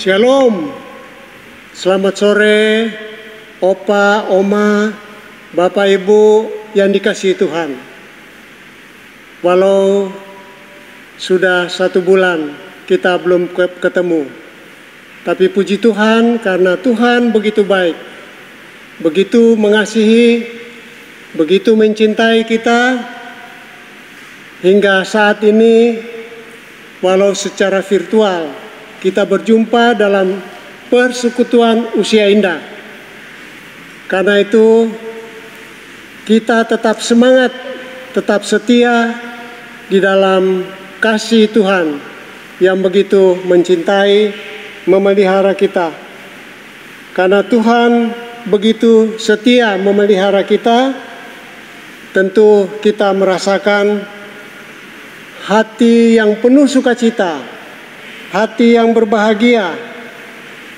Shalom. Selamat sore, Opa, Oma, Bapak Ibu yang dikasihi Tuhan. Walau sudah 1 bulan kita belum ketemu, tapi puji Tuhan karena Tuhan begitu baik, begitu mengasihi, begitu mencintai kita, hingga saat ini walau secara virtual kita berjumpa dalam persekutuan usia indah. Karena itu kita tetap semangat, tetap setia di dalam kasih Tuhan yang begitu mencintai, memelihara kita. Karena Tuhan begitu setia memelihara kita, tentu kita merasakan hati yang penuh sukacita, hati yang berbahagia,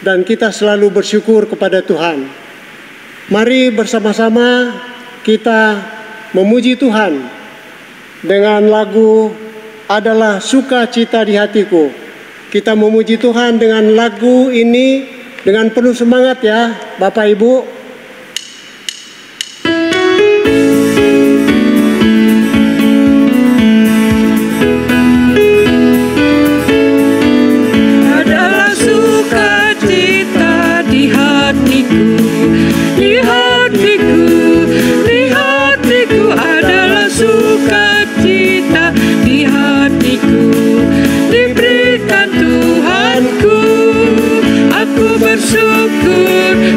dan kita selalu bersyukur kepada Tuhan. Mari bersama-sama kita memuji Tuhan dengan lagu Adalah Sukacita di Hatiku. Kita memuji Tuhan dengan lagu ini dengan penuh semangat ya Bapak Ibu.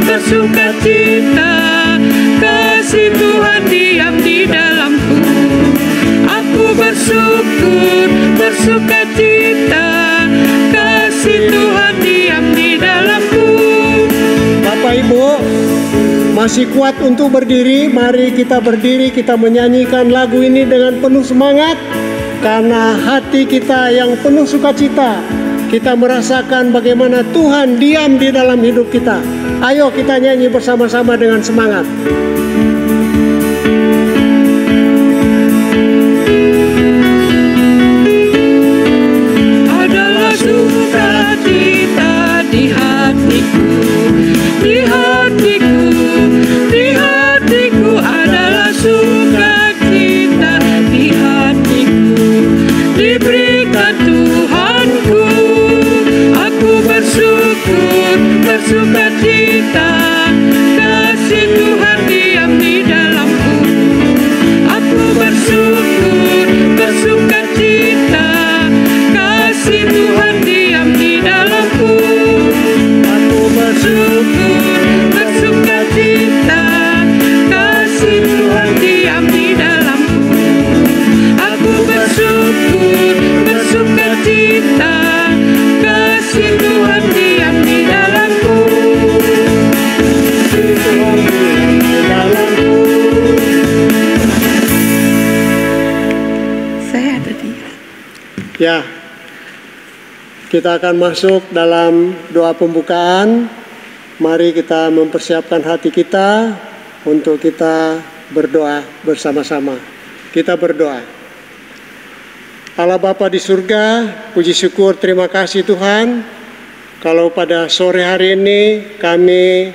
Bersukacita, kasih Tuhan diam di dalamku. Aku bersyukur, bersukacita, kasih Tuhan diam di dalamku. Bapak Ibu masih kuat untuk berdiri? Mari kita berdiri, kita menyanyikan lagu ini dengan penuh semangat. Karena hati kita yang penuh sukacita, kita merasakan bagaimana Tuhan diam di dalam hidup kita. Ayo kita nyanyi bersama-sama dengan semangat. Adalah sukacita di hatiku, di hatiku, di hatiku adalah sukacita di hatiku. Diberikan Tuhanku, aku bersyukur, bersukacita, kasih Tuhan diam di dalamku. Aku bersyukur, bersukacita, kasih Tuhan diam di dalamku. Aku bersyukur, bersukacita, kasih Tuhan diam di dalamku. Aku bersyukur, bersukacita, kasih Tuhan diam di dalamku. Tuhan diam di dalamku. Saya ada dia. Ya, kita akan masuk dalam doa pembukaan. Mari kita mempersiapkan hati kita untuk kita berdoa bersama-sama. Kita berdoa. Allah Bapa di surga, puji syukur terima kasih Tuhan. Kalau pada sore hari ini kami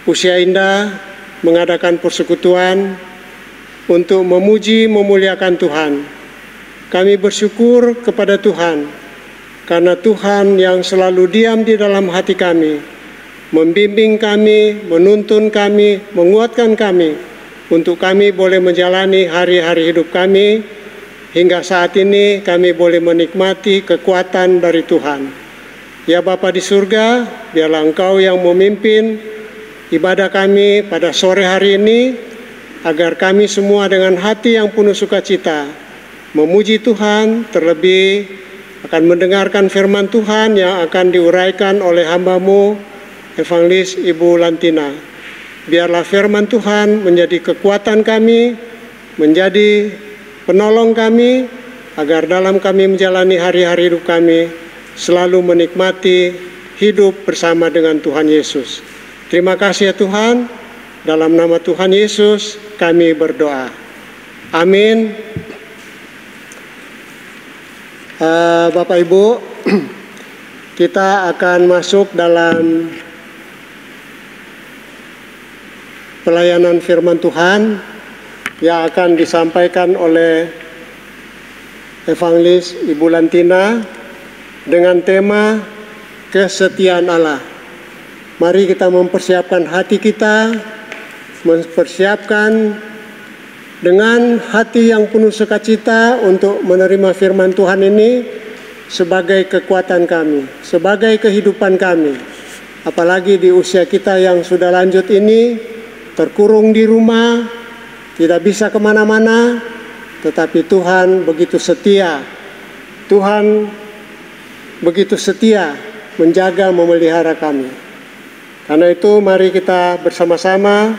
Usia Indah mengadakan persekutuan untuk memuji memuliakan Tuhan. Kami bersyukur kepada Tuhan karena Tuhan yang selalu diam di dalam hati kami, membimbing kami, menuntun kami, menguatkan kami untuk kami boleh menjalani hari-hari hidup kami. Hingga saat ini kami boleh menikmati kekuatan dari Tuhan. Ya Bapa di surga, biarlah Engkau yang memimpin ibadah kami pada sore hari ini, agar kami semua dengan hati yang penuh sukacita memuji Tuhan, terlebih akan mendengarkan firman Tuhan yang akan diuraikan oleh hamba-Mu, Evangelis Ibu Lantina. Biarlah firman Tuhan menjadi kekuatan kami, menjadi penolong kami, agar dalam kami menjalani hari-hari hidup kami selalu menikmati hidup bersama dengan Tuhan Yesus. Terima kasih ya Tuhan, dalam nama Tuhan Yesus kami berdoa. Amin. Bapak Ibu, kita akan masuk dalam pelayanan firman Tuhan yang akan disampaikan oleh Evangelis Ibu Lantina dengan tema kesetiaan Allah. Mari kita mempersiapkan hati kita, mempersiapkan dengan hati yang penuh sukacita untuk menerima firman Tuhan ini sebagai kekuatan kami, sebagai kehidupan kami. Apalagi di usia kita yang sudah lanjut ini, terkurung di rumah, tidak bisa kemana-mana, tetapi Tuhan begitu setia. Tuhan begitu setia menjaga, memelihara kami. Karena itu mari kita bersama-sama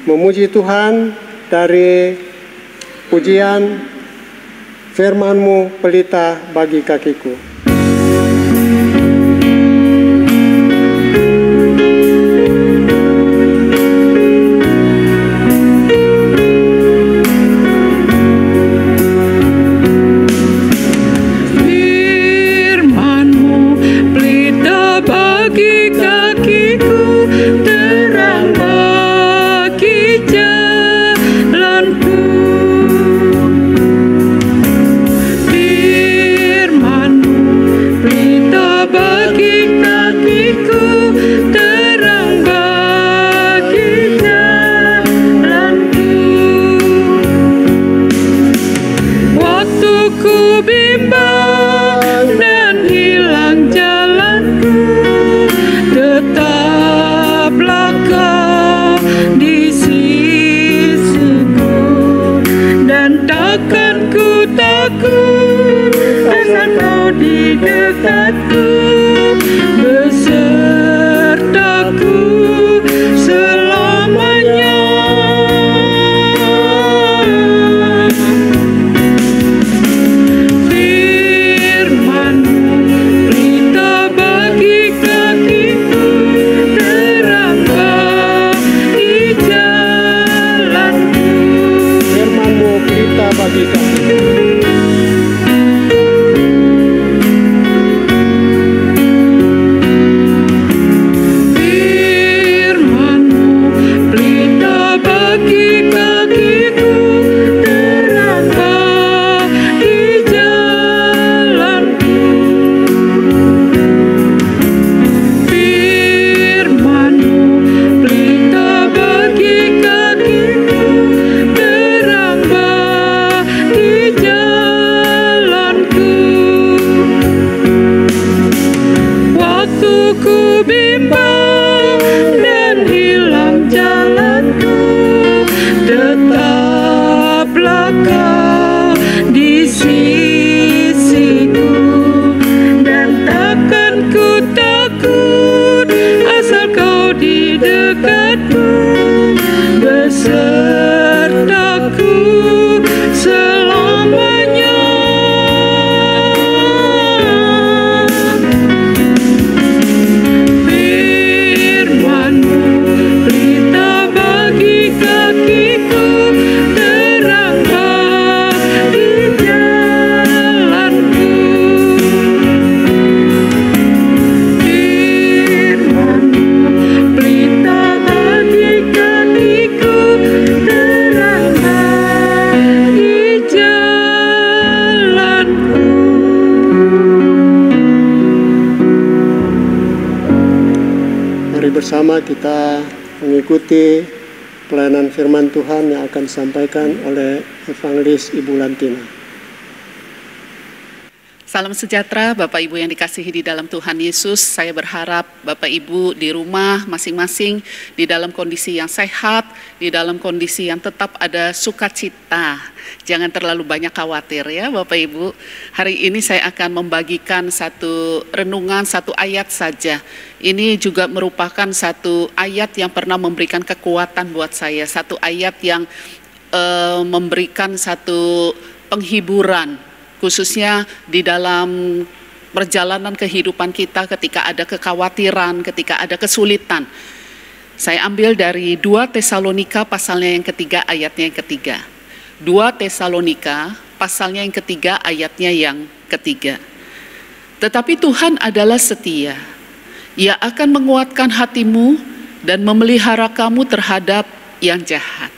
memuji Tuhan dari pujian firman-Mu pelita bagi kakiku. Bersama kita mengikuti pelayanan firman Tuhan yang akan disampaikan oleh Evangelis Ibu Lantina. Salam sejahtera Bapak Ibu yang dikasihi di dalam Tuhan Yesus. Saya berharap Bapak Ibu di rumah masing-masing di dalam kondisi yang sehat, di dalam kondisi yang tetap ada sukacita. Jangan terlalu banyak khawatir ya Bapak Ibu. Hari ini saya akan membagikan satu renungan, satu ayat saja. Ini juga merupakan satu ayat yang pernah memberikan kekuatan buat saya. Satu ayat yang memberikan satu penghiburan, khususnya di dalam perjalanan kehidupan kita ketika ada kekhawatiran, ketika ada kesulitan. Saya ambil dari 2 Tesalonika pasalnya yang ketiga, ayatnya yang ketiga. 2 Tesalonika pasalnya yang ketiga, ayatnya yang ketiga. Tetapi Tuhan adalah setia. Ia akan menguatkan hatimu dan memelihara kamu terhadap yang jahat.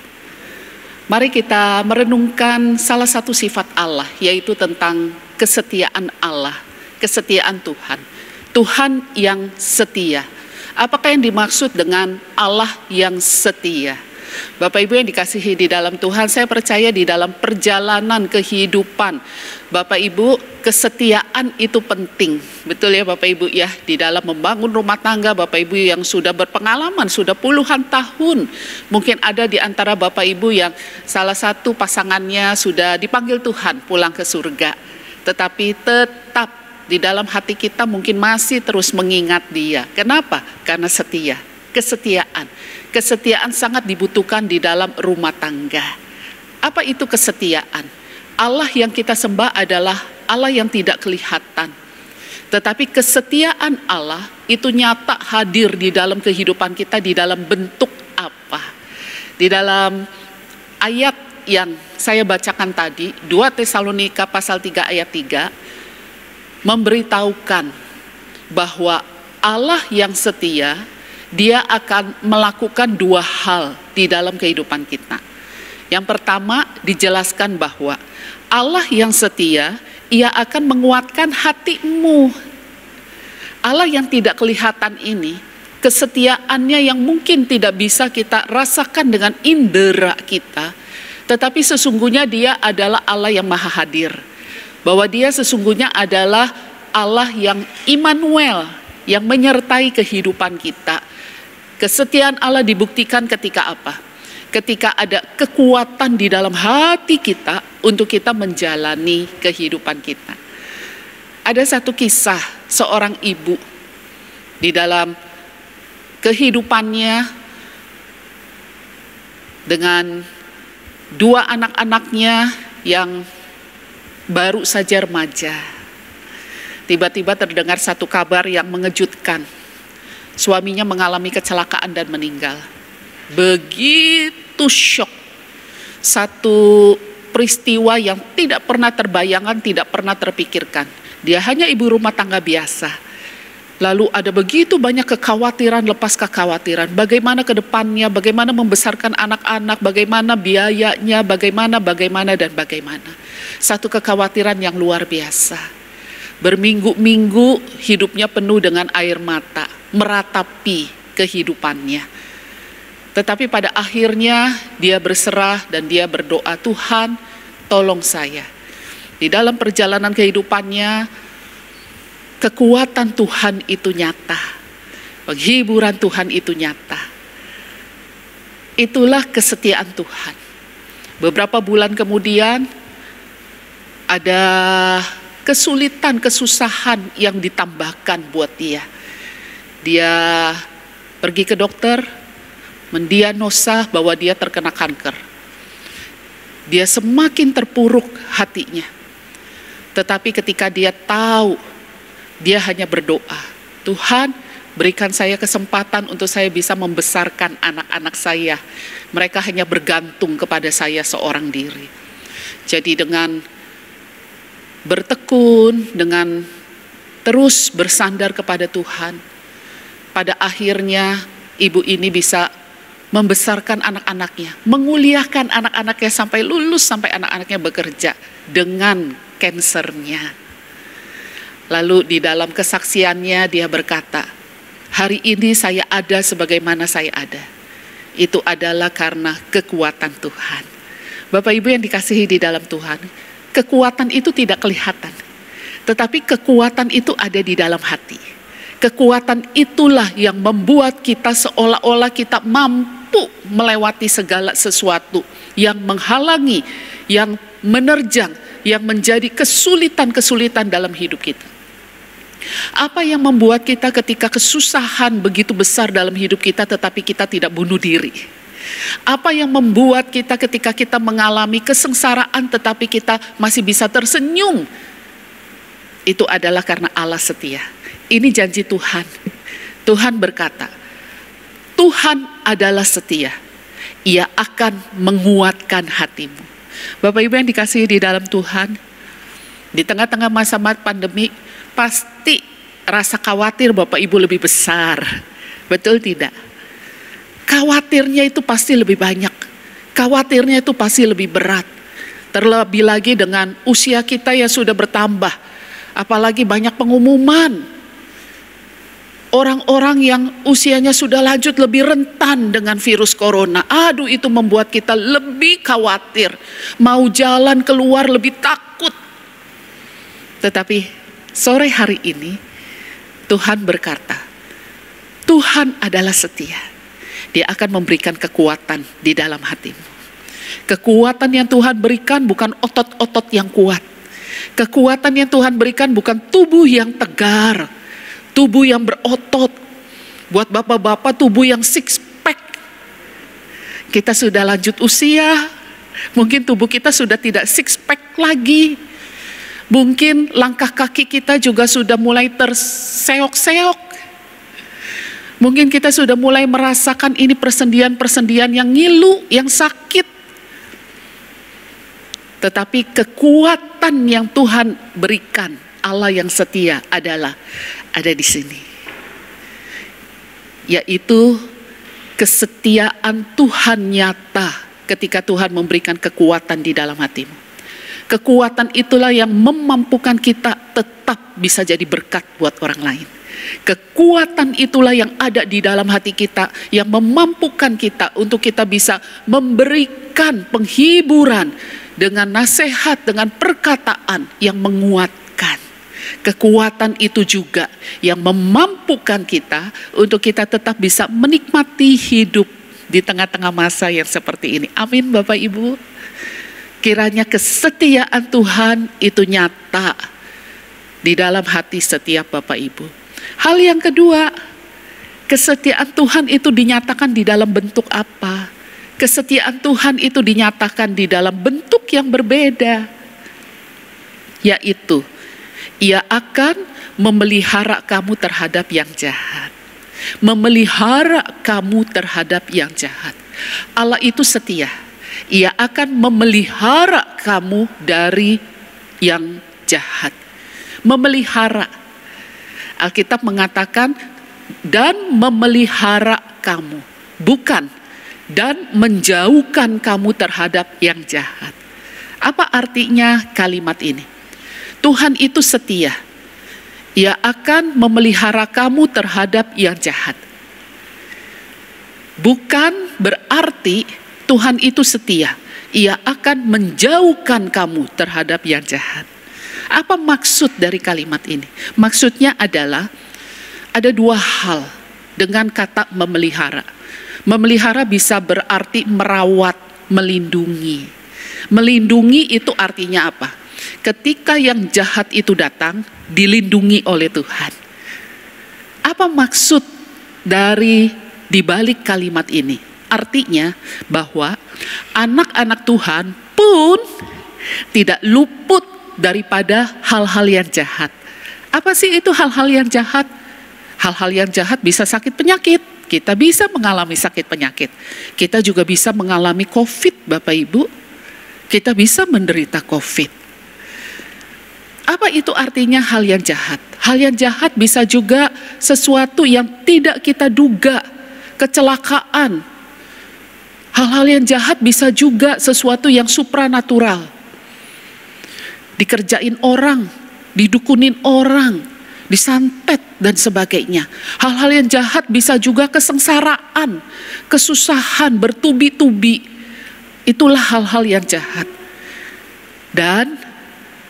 Mari kita merenungkan salah satu sifat Allah, yaitu tentang kesetiaan Allah, kesetiaan Tuhan. Tuhan yang setia. Apakah yang dimaksud dengan Allah yang setia? Bapak Ibu yang dikasihi di dalam Tuhan, saya percaya di dalam perjalanan kehidupan Bapak Ibu, kesetiaan itu penting. Betul ya Bapak Ibu ya, di dalam membangun rumah tangga Bapak Ibu yang sudah berpengalaman, sudah puluhan tahun. Mungkin ada di antara Bapak Ibu yang salah satu pasangannya sudah dipanggil Tuhan pulang ke surga. Tetapi tetap di dalam hati kita mungkin masih terus mengingat dia. Kenapa? Karena setia, kesetiaan. Kesetiaan sangat dibutuhkan di dalam rumah tangga. Apa itu kesetiaan? Allah yang kita sembah adalah Allah yang tidak kelihatan. Tetapi kesetiaan Allah itu nyata hadir di dalam kehidupan kita di dalam bentuk apa? Di dalam ayat yang saya bacakan tadi, 2 Tesalonika pasal 3 ayat 3, memberitahukan bahwa Allah yang setia, Dia akan melakukan 2 hal di dalam kehidupan kita. Yang pertama, dijelaskan bahwa Allah yang setia, Ia akan menguatkan hatimu. Allah yang tidak kelihatan ini, kesetiaannya yang mungkin tidak bisa kita rasakan dengan indera kita, tetapi sesungguhnya Dia adalah Allah yang maha hadir. Bahwa Dia sesungguhnya adalah Allah yang Immanuel, yang menyertai kehidupan kita. Kesetiaan Allah dibuktikan ketika apa? Ketika ada kekuatan di dalam hati kita untuk kita menjalani kehidupan kita. Ada satu kisah seorang ibu di dalam kehidupannya dengan 2 anak-anaknya yang baru saja remaja. Tiba-tiba terdengar satu kabar yang mengejutkan. Suaminya mengalami kecelakaan dan meninggal. Begitu syok. Satu peristiwa yang tidak pernah terbayangkan, tidak pernah terpikirkan. Dia hanya ibu rumah tangga biasa. Lalu ada begitu banyak kekhawatiran lepas kekhawatiran. Bagaimana ke depannya, bagaimana membesarkan anak-anak, bagaimana biayanya, bagaimana dan bagaimana. Satu kekhawatiran yang luar biasa. Berminggu-minggu hidupnya penuh dengan air mata, meratapi kehidupannya. Tetapi pada akhirnya dia berserah dan dia berdoa, Tuhan tolong saya. Di dalam perjalanan kehidupannya, kekuatan Tuhan itu nyata. Penghiburan Tuhan itu nyata. Itulah kesetiaan Tuhan. Beberapa bulan kemudian ada kesulitan, kesusahan yang ditambahkan buat dia. Dia pergi ke dokter, mendiagnosa bahwa dia terkena kanker. Dia semakin terpuruk hatinya. Tetapi ketika dia tahu, dia hanya berdoa, Tuhan berikan saya kesempatan untuk saya bisa membesarkan anak-anak saya. Mereka hanya bergantung kepada saya seorang diri. Jadi dengan bertekun, dengan terus bersandar kepada Tuhan, pada akhirnya ibu ini bisa membesarkan anak-anaknya, menguliahkan anak-anaknya sampai lulus, sampai anak-anaknya bekerja dengan kansernya. Lalu di dalam kesaksiannya dia berkata, hari ini saya ada sebagaimana saya ada. Itu adalah karena kekuatan Tuhan. Bapak Ibu yang dikasihi di dalam Tuhan, kekuatan itu tidak kelihatan. Tetapi kekuatan itu ada di dalam hati. Kekuatan itulah yang membuat kita seolah-olah kita mampu melewati segala sesuatu yang menghalangi, yang menerjang, yang menjadi kesulitan-kesulitan dalam hidup kita. Apa yang membuat kita ketika kesusahan begitu besar dalam hidup kita tetapi kita tidak bunuh diri? Apa yang membuat kita ketika kita mengalami kesengsaraan tetapi kita masih bisa tersenyum? Itu adalah karena Allah setia. Ini janji Tuhan. Tuhan berkata, Tuhan adalah setia. Ia akan menguatkan hatimu. Bapak Ibu yang dikasihi di dalam Tuhan, di tengah-tengah masa pandemi, pasti rasa khawatir Bapak Ibu lebih besar. Betul tidak? Khawatirnya itu pasti lebih banyak. Khawatirnya itu pasti lebih berat. Terlebih lagi dengan usia kita yang sudah bertambah. Apalagi banyak pengumuman. Orang-orang yang usianya sudah lanjut lebih rentan dengan virus corona. Aduh, itu membuat kita lebih khawatir. Mau jalan keluar lebih takut. Tetapi sore hari ini Tuhan berkata, Tuhan adalah setia. Dia akan memberikan kekuatan di dalam hatimu. Kekuatan yang Tuhan berikan bukan otot-otot yang kuat. Kekuatan yang Tuhan berikan bukan tubuh yang tegar, tubuh yang berotot. Buat bapak-bapak, tubuh yang six pack. Kita sudah lanjut usia, mungkin tubuh kita sudah tidak six pack lagi. Mungkin langkah kaki kita juga sudah mulai terseok-seok. Mungkin kita sudah mulai merasakan ini persendian-persendian yang ngilu, yang sakit. Tetapi kekuatan yang Tuhan berikan, Allah yang setia ada di sini. Yaitu kesetiaan Tuhan nyata ketika Tuhan memberikan kekuatan di dalam hatimu. Kekuatan itulah yang memampukan kita tetap bisa jadi berkat buat orang lain. Kekuatan itulah yang ada di dalam hati kita, yang memampukan kita untuk kita bisa memberikan penghiburan dengan nasihat, dengan perkataan yang menguatkan. Kekuatan itu juga yang memampukan kita untuk kita tetap bisa menikmati hidup di tengah-tengah masa yang seperti ini. Amin Bapak Ibu. Kiranya kesetiaan Tuhan itu nyata di dalam hati setiap Bapak Ibu. Hal yang kedua, kesetiaan Tuhan itu dinyatakan di dalam bentuk apa? Kesetiaan Tuhan itu dinyatakan di dalam bentuk yang berbeda. Yaitu, Ia akan memelihara kamu terhadap yang jahat. Memelihara kamu terhadap yang jahat. Allah itu setia. Ia akan memelihara kamu dari yang jahat. Memelihara. Alkitab mengatakan, dan memelihara kamu. Bukan, dan menjauhkan kamu terhadap yang jahat. Apa artinya kalimat ini? Tuhan itu setia. Ia akan memelihara kamu terhadap yang jahat. Bukan berarti Tuhan itu setia. Ia akan menjauhkan kamu terhadap yang jahat. Apa maksud dari kalimat ini? Maksudnya adalah ada dua hal dengan kata memelihara. Memelihara bisa berarti merawat, melindungi. Melindungi itu artinya apa? Ketika yang jahat itu datang, dilindungi oleh Tuhan. Apa maksud dari dibalik kalimat ini? Artinya bahwa anak-anak Tuhan pun tidak luput daripada hal-hal yang jahat. Apa sih itu hal-hal yang jahat? Hal-hal yang jahat bisa sakit penyakit. Kita bisa mengalami sakit penyakit. Kita juga bisa mengalami COVID, Bapak Ibu. Kita bisa menderita COVID. Apa itu artinya hal yang jahat? Hal yang jahat bisa juga sesuatu yang tidak kita duga, kecelakaan. Hal-hal yang jahat bisa juga sesuatu yang supranatural. Dikerjain orang, didukunin orang, disantet dan sebagainya. Hal-hal yang jahat bisa juga kesengsaraan, kesusahan, bertubi-tubi. Itulah hal-hal yang jahat. Dan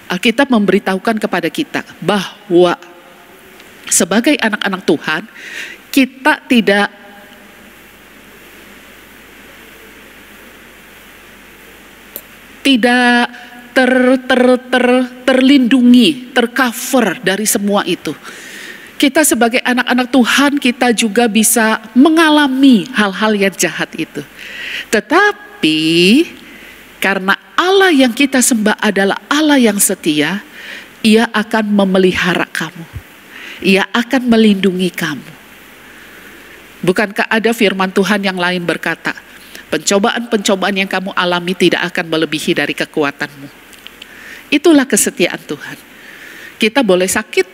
Alkitab memberitahukan kepada kita bahwa sebagai anak-anak Tuhan, kita tidak terlindungi, tercover dari semua itu. Kita sebagai anak-anak Tuhan, kita juga bisa mengalami hal-hal yang jahat itu. Tetapi karena Allah yang kita sembah adalah Allah yang setia, Ia akan memelihara kamu. Ia akan melindungi kamu. Bukankah ada firman Tuhan yang lain berkata, pencobaan-pencobaan yang kamu alami tidak akan melebihi dari kekuatanmu. Itulah kesetiaan Tuhan. Kita boleh sakit,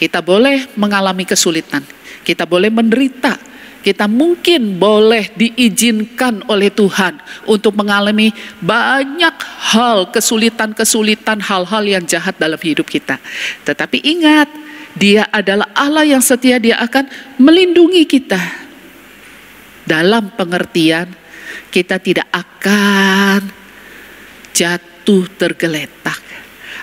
Kita boleh mengalami kesulitan, kita boleh menderita, kita mungkin boleh diizinkan oleh Tuhan untuk mengalami banyak hal, kesulitan-kesulitan, hal-hal yang jahat dalam hidup kita. Tetapi ingat, Dia adalah Allah yang setia, Dia akan melindungi kita. Dalam pengertian, kita tidak akan jatuh tergeletak.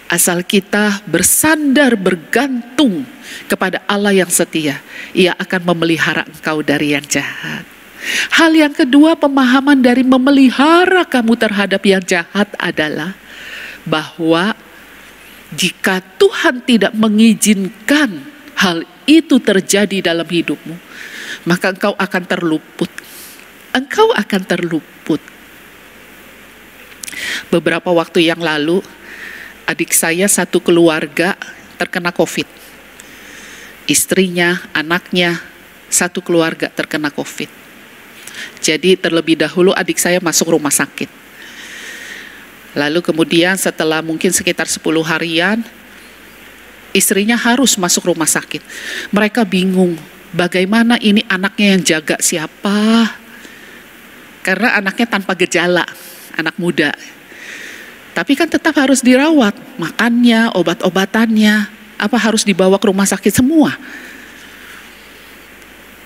Asal kita bersandar, bergantung kepada Allah yang setia, Ia akan memelihara engkau dari yang jahat. Hal yang kedua, pemahaman dari memelihara kamu terhadap yang jahat adalah bahwa jika Tuhan tidak mengizinkan hal itu terjadi dalam hidupmu, maka engkau akan terluput. Engkau akan terluput. Beberapa waktu yang lalu, adik saya satu keluarga terkena COVID. Istrinya, anaknya, satu keluarga terkena COVID. Jadi terlebih dahulu adik saya masuk rumah sakit. Lalu kemudian setelah mungkin sekitar 10 harian, istrinya harus masuk rumah sakit. Mereka bingung, bagaimana ini anaknya yang jaga siapa? Karena anaknya tanpa gejala, anak muda. Tapi kan tetap harus dirawat, makannya, obat-obatannya, apa harus dibawa ke rumah sakit semua.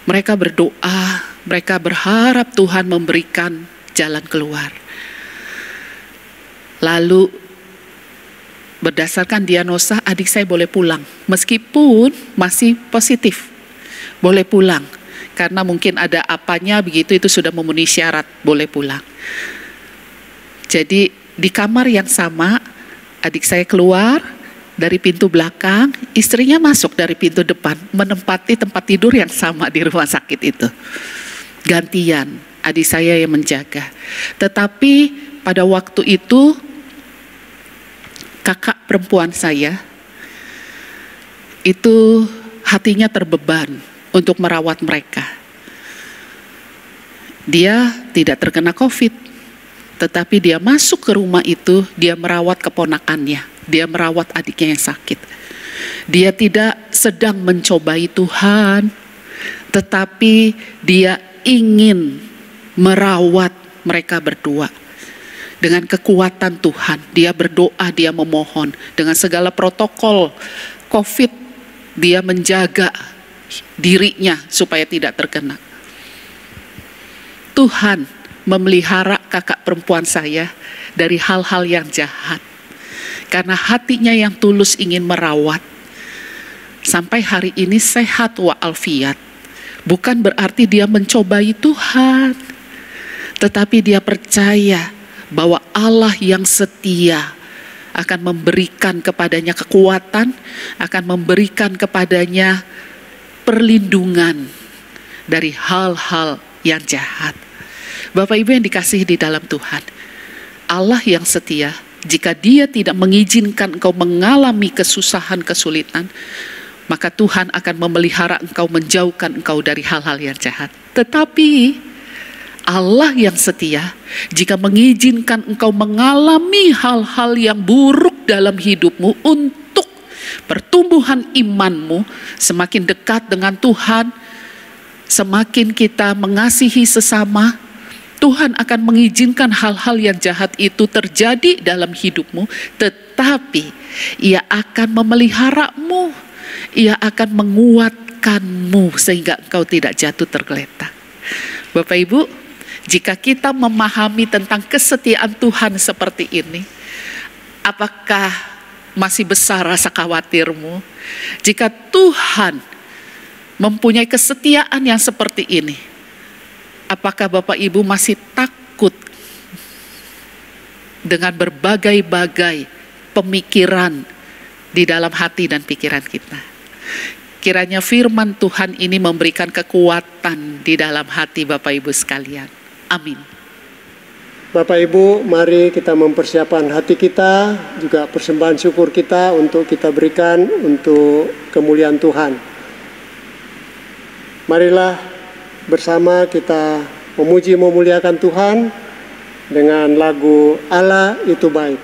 Mereka berdoa, mereka berharap Tuhan memberikan jalan keluar. Lalu berdasarkan diagnosa, adik saya boleh pulang, meskipun masih positif, boleh pulang. Karena mungkin ada apanya begitu, itu sudah memenuhi syarat, boleh pulang. Jadi di kamar yang sama, adik saya keluar dari pintu belakang, istrinya masuk dari pintu depan, menempati tempat tidur yang sama di rumah sakit itu. Gantian, adik saya yang menjaga. Tetapi pada waktu itu, kakak perempuan saya, itu hatinya terbeban untuk merawat mereka. Dia tidak terkena COVID. Tetapi dia masuk ke rumah itu, dia merawat keponakannya, dia merawat adiknya yang sakit. Dia tidak sedang mencobai Tuhan, tetapi dia ingin merawat mereka berdua. Dengan kekuatan Tuhan, dia berdoa, dia memohon. Dengan segala protokol COVID, dia menjaga dirinya supaya tidak terkena. Tuhan memelihara kakak perempuan saya dari hal-hal yang jahat. Karena hatinya yang tulus ingin merawat. Sampai hari ini sehat wa'alfiat. Bukan berarti dia mencobai Tuhan. Tetapi dia percaya bahwa Allah yang setia akan memberikan kepadanya kekuatan, akan memberikan kepadanya perlindungan dari hal-hal yang jahat. Bapak Ibu yang dikasihi di dalam Tuhan, Allah yang setia, jika Dia tidak mengizinkan engkau mengalami kesusahan, kesulitan, maka Tuhan akan memelihara engkau, menjauhkan engkau dari hal-hal yang jahat. Tetapi Allah yang setia, jika mengizinkan engkau mengalami hal-hal yang buruk dalam hidupmu untuk pertumbuhan imanmu, semakin dekat dengan Tuhan, semakin kita mengasihi sesama, Tuhan akan mengizinkan hal-hal yang jahat itu terjadi dalam hidupmu, tetapi Ia akan memeliharamu, Ia akan menguatkanmu sehingga engkau tidak jatuh tergeletak. Bapak Ibu, jika kita memahami tentang kesetiaan Tuhan seperti ini, apakah masih besar rasa khawatirmu? Jika Tuhan mempunyai kesetiaan yang seperti ini, apakah Bapak Ibu masih takut dengan berbagai-bagai pemikiran di dalam hati dan pikiran kita? Kiranya firman Tuhan ini memberikan kekuatan di dalam hati Bapak Ibu sekalian. Amin. Bapak Ibu, mari kita mempersiapkan hati kita, juga persembahan syukur kita untuk kita berikan untuk kemuliaan Tuhan. Marilah bersama kita memuji memuliakan Tuhan dengan lagu Allah Itu Baik.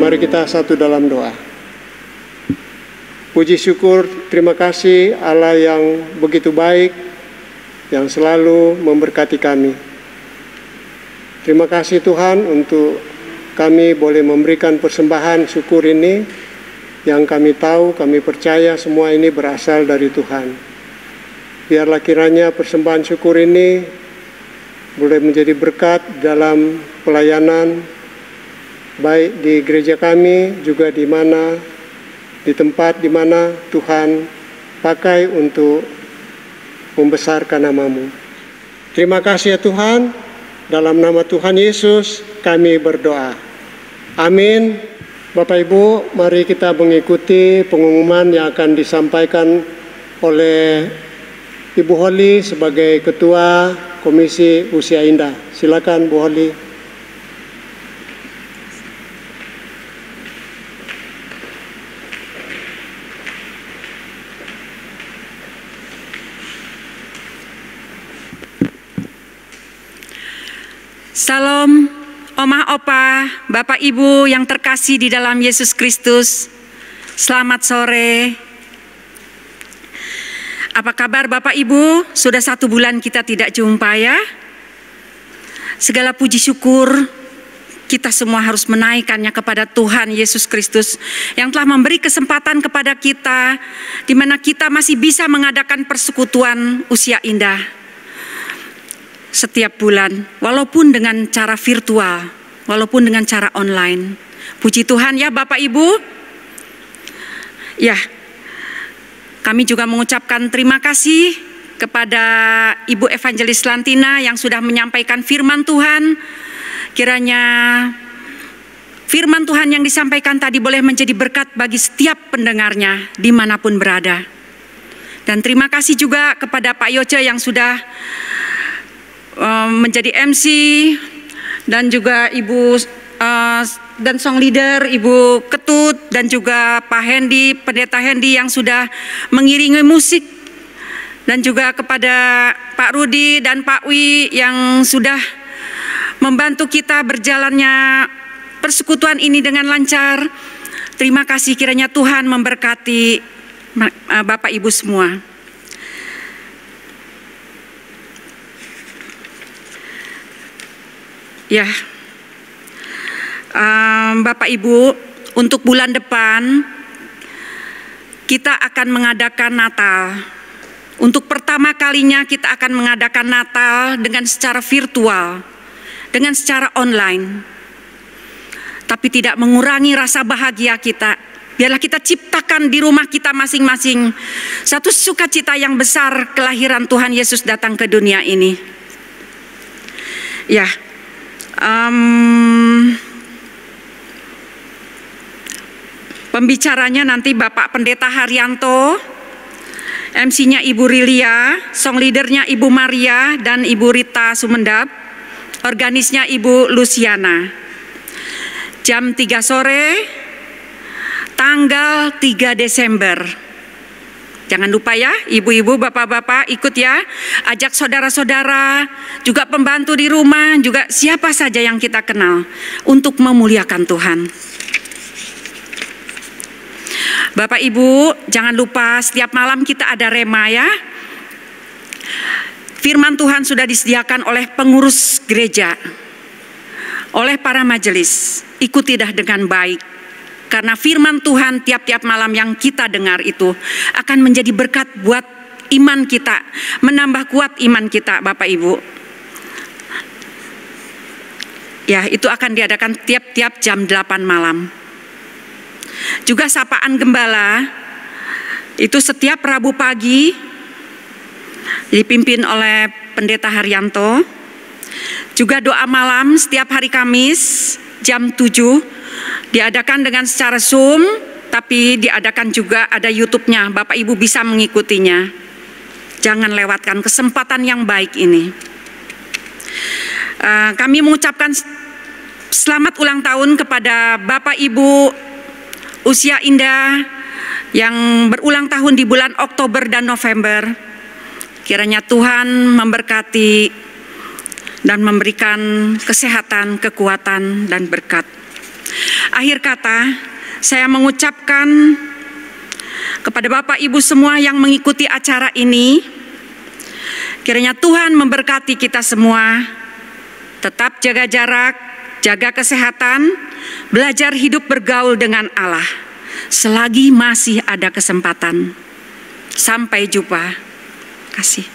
Mari kita satu dalam doa. Puji syukur, terima kasih Allah yang begitu baik, yang selalu memberkati kami. Terima kasih Tuhan untuk kami boleh memberikan persembahan syukur ini, yang kami tahu, kami percaya semua ini berasal dari Tuhan. Biarlah kiranya persembahan syukur ini boleh menjadi berkat dalam pelayanan, baik di gereja kami, juga di tempat di mana Tuhan pakai untuk membesarkan nama-Mu. Terima kasih ya Tuhan, dalam nama Tuhan Yesus kami berdoa. Amin. Bapak Ibu, mari kita mengikuti pengumuman yang akan disampaikan oleh Ibu Holly sebagai Ketua Komisi Usia Indah. Silakan Bu Holly. Salam, Oma Opa, Bapak Ibu yang terkasih di dalam Yesus Kristus. Selamat sore. Apa kabar Bapak Ibu? Sudah 1 bulan kita tidak jumpa ya. Segala puji syukur kita semua harus menaikkannya kepada Tuhan Yesus Kristus yang telah memberi kesempatan kepada kita, di mana kita masih bisa mengadakan persekutuan Usia Indah setiap bulan, walaupun dengan cara virtual, walaupun dengan cara online. Puji Tuhan ya Bapak Ibu. Ya, kami juga mengucapkan terima kasih kepada Ibu Evangelis Lantina yang sudah menyampaikan firman Tuhan. Kiranya firman Tuhan yang disampaikan tadi boleh menjadi berkat bagi setiap pendengarnya dimanapun berada. Dan terima kasih juga kepada Pak Yoce yang sudah menjadi MC, dan juga Ibu dan song leader Ibu Ketut, dan juga Pak Hendy, Pendeta Hendy yang sudah mengiringi musik, dan juga kepada Pak Rudi dan Pak Wi yang sudah membantu kita berjalannya persekutuan ini dengan lancar. Terima kasih, kiranya Tuhan memberkati Bapak Ibu semua. Ya, Bapak Ibu, untuk bulan depan kita akan mengadakan Natal. Untuk pertama kalinya kita akan mengadakan Natal dengan secara virtual, dengan secara online. Tapi tidak mengurangi rasa bahagia kita. Biarlah kita ciptakan di rumah kita masing-masing satu sukacita yang besar kelahiran Tuhan Yesus datang ke dunia ini. Ya. Pembicaranya nanti Bapak Pendeta Haryanto, MC-nya Ibu Rilia, song leadernya Ibu Maria dan Ibu Rita Sumendap, organisnya Ibu Luciana. Jam 3 sore, tanggal 3 Desember. Jangan lupa ya, ibu-ibu, bapak-bapak ikut ya. Ajak saudara-saudara, juga pembantu di rumah, juga siapa saja yang kita kenal untuk memuliakan Tuhan. Bapak Ibu, jangan lupa setiap malam kita ada rema ya. Firman Tuhan sudah disediakan oleh pengurus gereja, oleh para majelis. Ikuti dah dengan baik. Karena firman Tuhan tiap-tiap malam yang kita dengar itu akan menjadi berkat buat iman kita, menambah kuat iman kita Bapak Ibu. Ya, itu akan diadakan tiap-tiap jam 8 malam. Juga sapaan gembala itu setiap Rabu pagi dipimpin oleh Pendeta Haryanto. Juga doa malam setiap hari Kamis jam 7 diadakan dengan secara Zoom, tapi diadakan juga ada YouTube-nya. Bapak Ibu bisa mengikutinya. Jangan lewatkan kesempatan yang baik ini. Kami mengucapkan selamat ulang tahun kepada Bapak Ibu Usia Indah yang berulang tahun di bulan Oktober dan November. Kiranya Tuhan memberkati dan memberikan kesehatan, kekuatan, dan berkat. Akhir kata, saya mengucapkan kepada Bapak Ibu semua yang mengikuti acara ini, kiranya Tuhan memberkati kita semua. Tetap jaga jarak, jaga kesehatan, belajar hidup bergaul dengan Allah selagi masih ada kesempatan. Sampai jumpa. Kasih.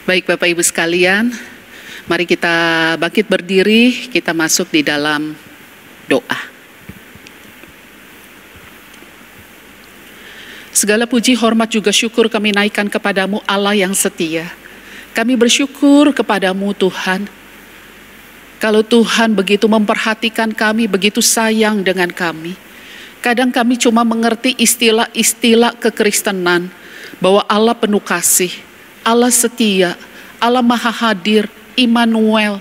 Baik Bapak Ibu sekalian, mari kita bangkit berdiri, kita masuk di dalam doa. Segala puji, hormat juga syukur kami naikkan kepadamu Allah yang setia. Kami bersyukur kepadamu Tuhan. Kalau Tuhan begitu memperhatikan kami, begitu sayang dengan kami. Kadang kami cuma mengerti istilah-istilah kekristenan, bahwa Allah penuh kasih, Allah setia, Allah maha hadir, Immanuel.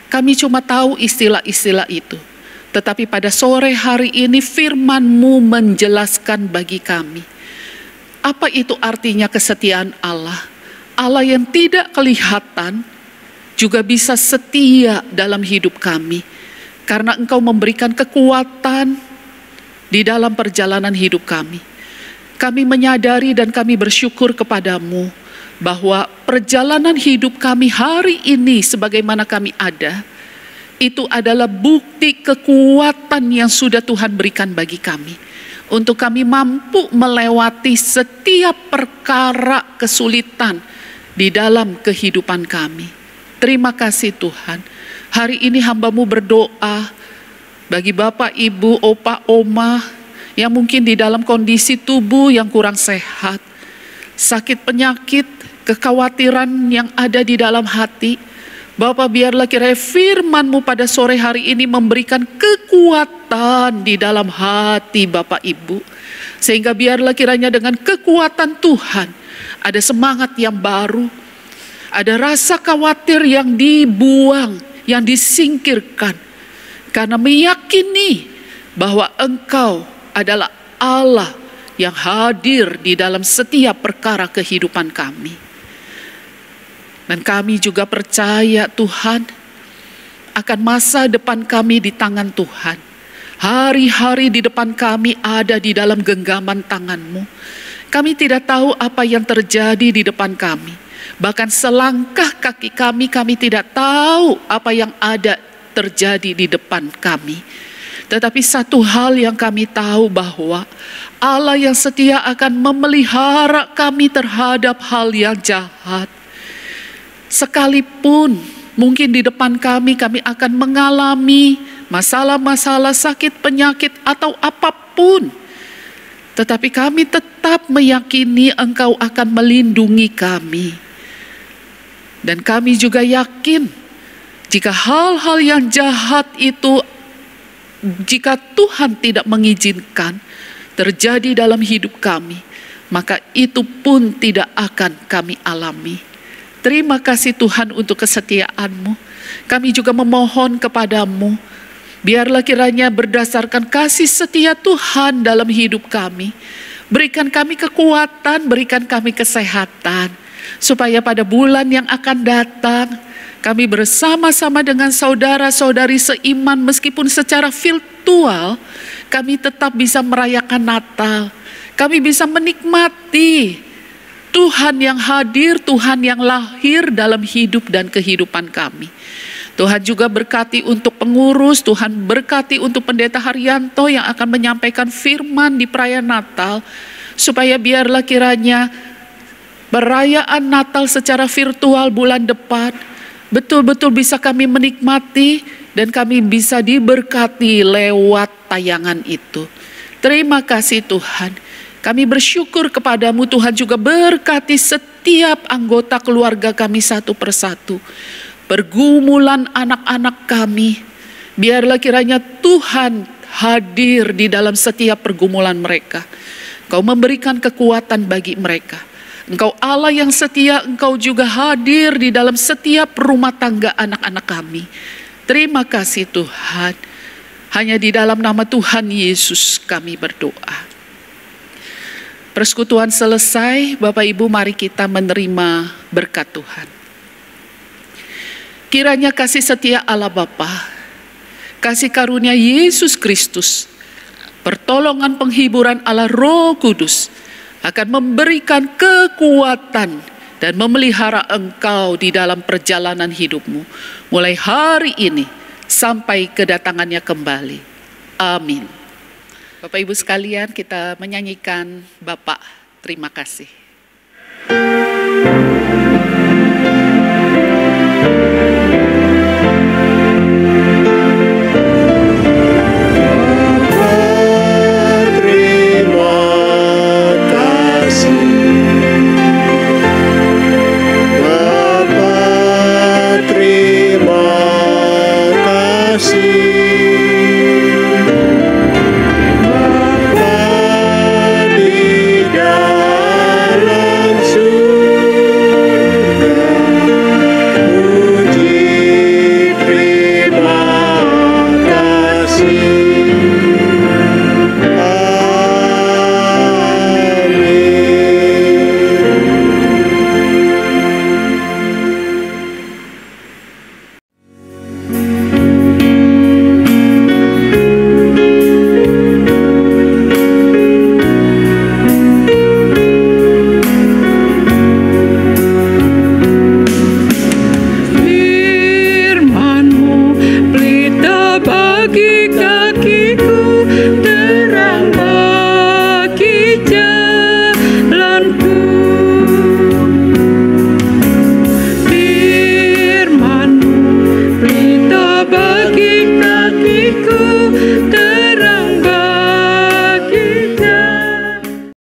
Kami cuma tahu istilah-istilah itu. Tetapi pada sore hari ini firman-Mu menjelaskan bagi kami. Apa itu artinya kesetiaan Allah? Allah yang tidak kelihatan juga bisa setia dalam hidup kami. Karena Engkau memberikan kekuatan di dalam perjalanan hidup kami. Kami menyadari dan kami bersyukur kepadamu bahwa perjalanan hidup kami hari ini sebagaimana kami ada, itu adalah bukti kekuatan yang sudah Tuhan berikan bagi kami. Untuk kami mampu melewati setiap perkara kesulitan di dalam kehidupan kami. Terima kasih Tuhan. Hari ini hamba-Mu berdoa bagi Bapak, Ibu, Opa, Oma yang mungkin di dalam kondisi tubuh yang kurang sehat, sakit penyakit, kekhawatiran yang ada di dalam hati. Bapak, biarlah kiranya firman-Mu pada sore hari ini memberikan kekuatan di dalam hati Bapak Ibu. Sehingga biarlah kiranya dengan kekuatan Tuhan ada semangat yang baru, ada rasa khawatir yang dibuang, yang disingkirkan. Karena meyakini bahwa Engkau adalah Allah yang hadir di dalam setiap perkara kehidupan kami. Dan kami juga percaya Tuhan akan masa depan kami di tangan Tuhan. Hari-hari di depan kami ada di dalam genggaman tangan-Mu. Kami tidak tahu apa yang terjadi di depan kami. Bahkan selangkah kaki kami tidak tahu apa yang ada terjadi di depan kami. Tetapi satu hal yang kami tahu bahwa Allah yang setia akan memelihara kami terhadap hal yang jahat. Sekalipun mungkin di depan kami akan mengalami masalah-masalah, sakit, penyakit atau apapun. Tetapi kami tetap meyakini Engkau akan melindungi kami. Dan kami juga yakin jika hal-hal yang jahat itu, jika Tuhan tidak mengizinkan terjadi dalam hidup kami, maka itu pun tidak akan kami alami. Terima kasih Tuhan untuk kesetiaan-Mu. Kami juga memohon kepadamu, biarlah kiranya berdasarkan kasih setia Tuhan dalam hidup kami, berikan kami kekuatan, berikan kami kesehatan, supaya pada bulan yang akan datang, kami bersama-sama dengan saudara-saudari seiman meskipun secara virtual, kami tetap bisa merayakan Natal. Kami bisa menikmati Tuhan yang hadir, Tuhan yang lahir dalam hidup dan kehidupan kami. Tuhan juga berkati untuk pengurus, Tuhan berkati untuk Pendeta Haryanto yang akan menyampaikan firman di perayaan Natal, supaya biarlah kiranya perayaan Natal secara virtual bulan depan betul-betul bisa kami menikmati dan kami bisa diberkati lewat tayangan itu. Terima kasih Tuhan. Kami bersyukur kepadamu Tuhan, juga berkati setiap anggota keluarga kami satu persatu. Pergumulan anak-anak kami, biarlah kiranya Tuhan hadir di dalam setiap pergumulan mereka. Engkau memberikan kekuatan bagi mereka. Engkau Allah yang setia, Engkau juga hadir di dalam setiap rumah tangga anak-anak kami. Terima kasih Tuhan. Hanya di dalam nama Tuhan Yesus kami berdoa. Persekutuan selesai, Bapak Ibu, mari kita menerima berkat Tuhan. Kiranya kasih setia Allah Bapa, kasih karunia Yesus Kristus, pertolongan penghiburan Allah Roh Kudus akan memberikan kekuatan dan memelihara engkau di dalam perjalanan hidupmu, mulai hari ini sampai kedatangannya kembali. Amin. Bapak Ibu sekalian, kita menyanyikan Bapak Terima Kasih.